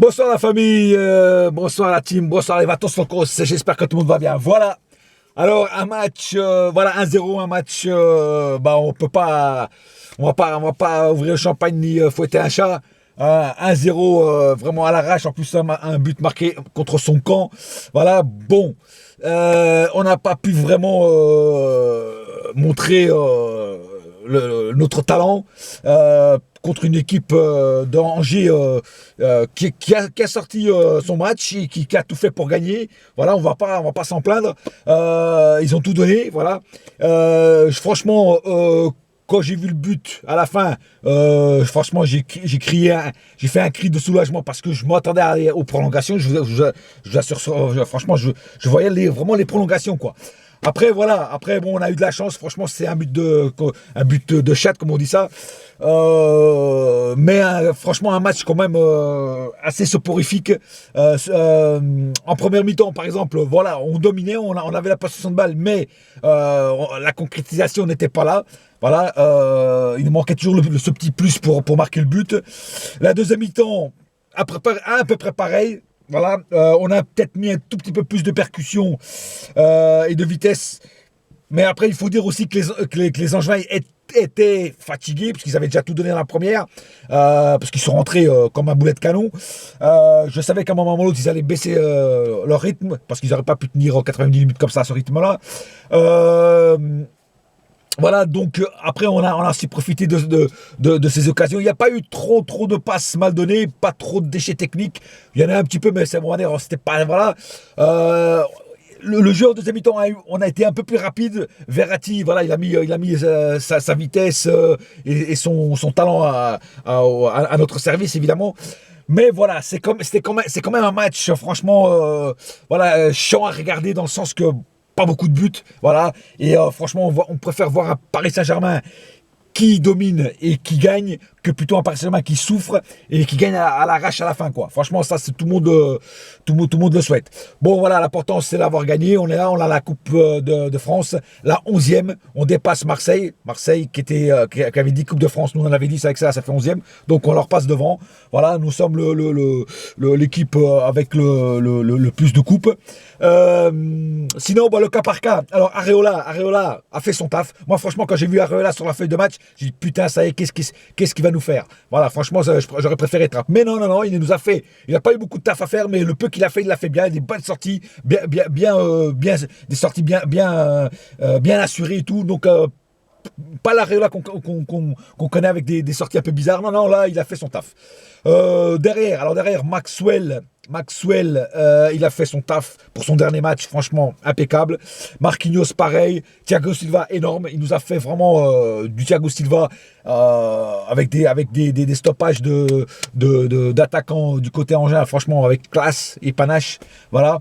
Bonsoir la famille, bonsoir la team, bonsoir les vatos locos, j'espère que tout le monde va bien. Voilà, alors un match, voilà 1-0, un match, on va pas ouvrir le champagne ni fouetter un chat. 1-0 vraiment à l'arrache, en plus un but marqué contre son camp. Voilà, bon, on n'a pas pu vraiment montrer notre talent contre une équipe d'Angers qui a sorti son match et qui a tout fait pour gagner. Voilà, on va pas s'en plaindre. Ils ont tout donné. Voilà. Franchement, quand j'ai vu le but à la fin, franchement, j'ai crié, j'ai fait un cri de soulagement parce que je m'attendais à aller aux prolongations. Je vous assure, franchement, je voyais vraiment les prolongations, quoi. Après, voilà, bon, on a eu de la chance. Franchement, c'est un but de chat, comme on dit ça. Mais franchement, un match quand même assez soporifique. En première mi-temps, par exemple, voilà, on dominait, on avait la possession de balle, mais la concrétisation n'était pas là. Voilà, il nous manquait toujours ce petit plus pour marquer le but. La deuxième mi-temps, à peu près pareil. Voilà, on a peut-être mis un tout petit peu plus de percussion et de vitesse. Mais après, il faut dire aussi que les Angevins étaient fatigués, parce qu'ils avaient déjà tout donné dans la première, parce qu'ils sont rentrés comme un boulet de canon. Je savais qu'à un moment ou l'autre, ils allaient baisser leur rythme, parce qu'ils n'auraient pas pu tenir 90 minutes comme ça, à ce rythme-là. Voilà, donc après on a aussi profité de ces occasions. Il n'y a pas eu trop de passes mal données, pas trop de déchets techniques. Il y en a un petit peu, mais c'est bon, c'était pas, voilà. Le jeu en deuxième mi-temps, on a été un peu plus rapide. Verratti, voilà, il a mis sa vitesse et son talent à notre service, évidemment. Mais voilà, c'est quand même un match, franchement, voilà, chiant à regarder dans le sens que pas beaucoup de buts, voilà. Et franchement, on préfère voir un Paris Saint-Germain qui domine et qui gagne que plutôt un Paris Saint-Germain qui souffre et qui gagne à l'arrache à la fin, quoi. Franchement, ça, c'est tout le monde le souhaite. Bon, voilà, l'important, c'est d'avoir gagné. On est là, on a la Coupe de France, la 11e. On dépasse Marseille. Marseille qui avait dit Coupe de France. Nous, on en avait dit ça avec ça fait 11e. Donc, on leur passe devant. Voilà, nous sommes l'équipe avec le plus de coupes. Sinon, le cas par cas. Alors, Areola a fait son taf. Moi, franchement, quand j'ai vu Areola sur la feuille de match, j'ai dit putain, ça y est, qu'est-ce qu'il va nous faire? Voilà, franchement, j'aurais préféré Trapp. Mais non, il nous a fait. Il n'a pas eu beaucoup de taf à faire, mais le peu qu'il a fait, il l'a fait bien. Des bonnes sorties, bien, des sorties bien assurées et tout. Donc, pas l'Areola qu'on connaît avec des sorties un peu bizarres. Non, là, il a fait son taf. Derrière, Maxwell, il a fait son taf pour son dernier match, franchement impeccable. Marquinhos, pareil. Thiago Silva, énorme. Il nous a fait vraiment du Thiago Silva avec des stoppages d'attaquants du côté angevin, franchement avec classe et panache. Voilà.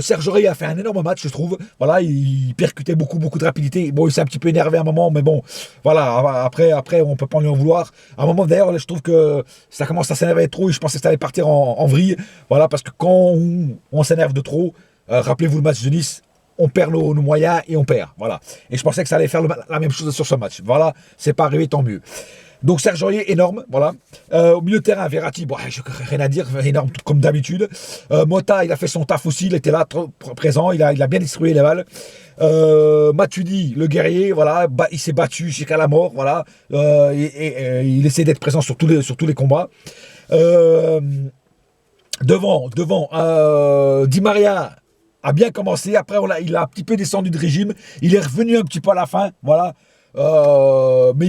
Serge Aurier a fait un énorme match, je trouve. Voilà, il percutait beaucoup de rapidité. Bon, il s'est un petit peu énervé à un moment, mais bon, voilà. Après, on peut pas lui en vouloir. À un moment, d'ailleurs, je trouve que ça commence à s'énerver trop et je pensais que ça allait partir en vrille. Voilà, parce que quand on s'énerve de trop, rappelez-vous le match de Nice, on perd nos moyens et on perd. Voilà. Et je pensais que ça allait faire la même chose sur ce match. Voilà, c'est pas arrivé, tant mieux. Donc Serge Aurier, énorme, voilà. Au milieu de terrain, Verratti, bon, je n'ai rien à dire, énorme comme d'habitude. Mota, il a fait son taf aussi, il était là, présent, il a bien distribué les balles. Matuidi, le guerrier, voilà, il s'est battu jusqu'à la mort, voilà. Et il essaie d'être présent sur tous les combats. Devant, Di Maria a bien commencé. Après, il a un petit peu descendu de régime. Il est revenu un petit peu à la fin, voilà. Mais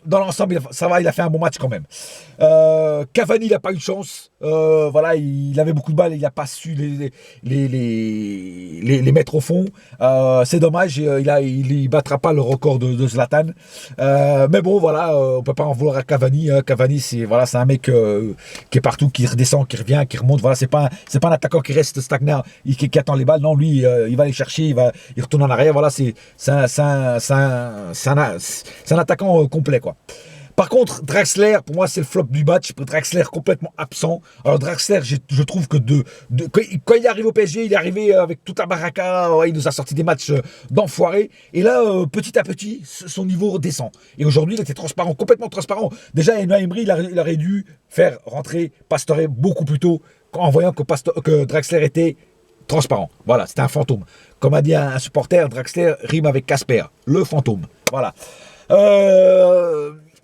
dans l'ensemble, ça va, il a fait un bon match quand même. Cavani, il n'a pas eu de chance. Voilà, il avait beaucoup de balles, il n'a pas su les mettre au fond. C'est dommage, il battra pas le record de Zlatan. Mais bon, voilà, on peut pas en vouloir à Cavani. Cavani, c'est un mec qui est partout, qui redescend, qui revient, qui remonte. Voilà, c'est pas un attaquant qui reste stagnant, qui attend les balles. Non, lui, il va les chercher, il retourne en arrière. Voilà, c'est un attaquant complet, quoi. Par contre, Draxler, pour moi, c'est le flop du match. Draxler complètement absent. Alors Draxler, je trouve que quand il est arrivé au PSG, il est arrivé avec toute la baraka. Ouais, il nous a sorti des matchs d'enfoirés. Et là, petit à petit, son niveau redescend. Et aujourd'hui, il était transparent, complètement transparent. Déjà, Unai Emery, il aurait dû faire rentrer Pastore beaucoup plus tôt en voyant que Draxler était transparent. Voilà, c'était un fantôme. Comme a dit un supporter, Draxler rime avec Casper, le fantôme. Voilà.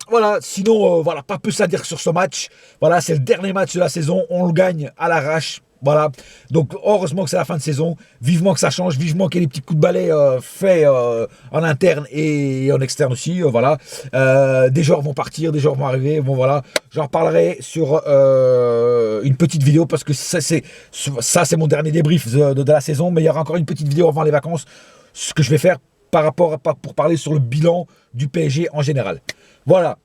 Voilà, sinon, voilà, pas plus à dire sur ce match. Voilà, c'est le dernier match de la saison. On le gagne à l'arrache. Voilà. Donc, heureusement que c'est la fin de saison. Vivement que ça change. Vivement qu'il y ait des petits coups de balai faits en interne et en externe aussi. Voilà. Des joueurs vont partir, des joueurs vont arriver. Bon, voilà. J'en reparlerai sur une petite vidéo parce que ça, c'est mon dernier débrief de la saison. Mais il y aura encore une petite vidéo avant les vacances. Ce que je vais faire pour parler sur le bilan du PSG en général. Voilà.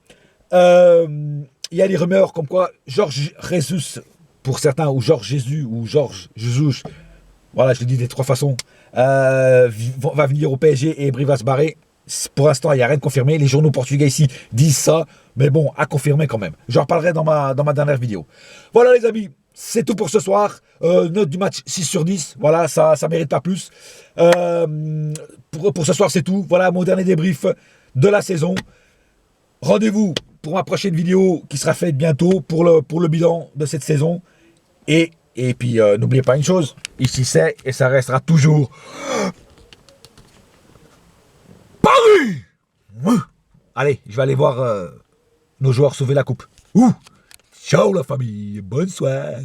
Il y a des rumeurs comme quoi Georges Jesus, pour certains, ou Georges Jésus, ou Georges Jesus, voilà, je le dis des trois façons, va venir au PSG et Emery va se barrer. Pour l'instant, il n'y a rien de confirmé. Les journaux portugais ici disent ça, mais bon, à confirmer quand même. J'en reparlerai dans ma dernière vidéo. Voilà les amis, c'est tout pour ce soir. Note du match 6 sur 10. Voilà, ça mérite pas plus. Pour ce soir, c'est tout. Voilà mon dernier débrief de la saison. Rendez-vous pour ma prochaine vidéo qui sera faite bientôt pour le bilan de cette saison. Et puis, n'oubliez pas une chose. Ici, c'est et ça restera toujours Paris. Allez, je vais aller voir nos joueurs sauver la coupe. Ciao la famille. Bonne soirée.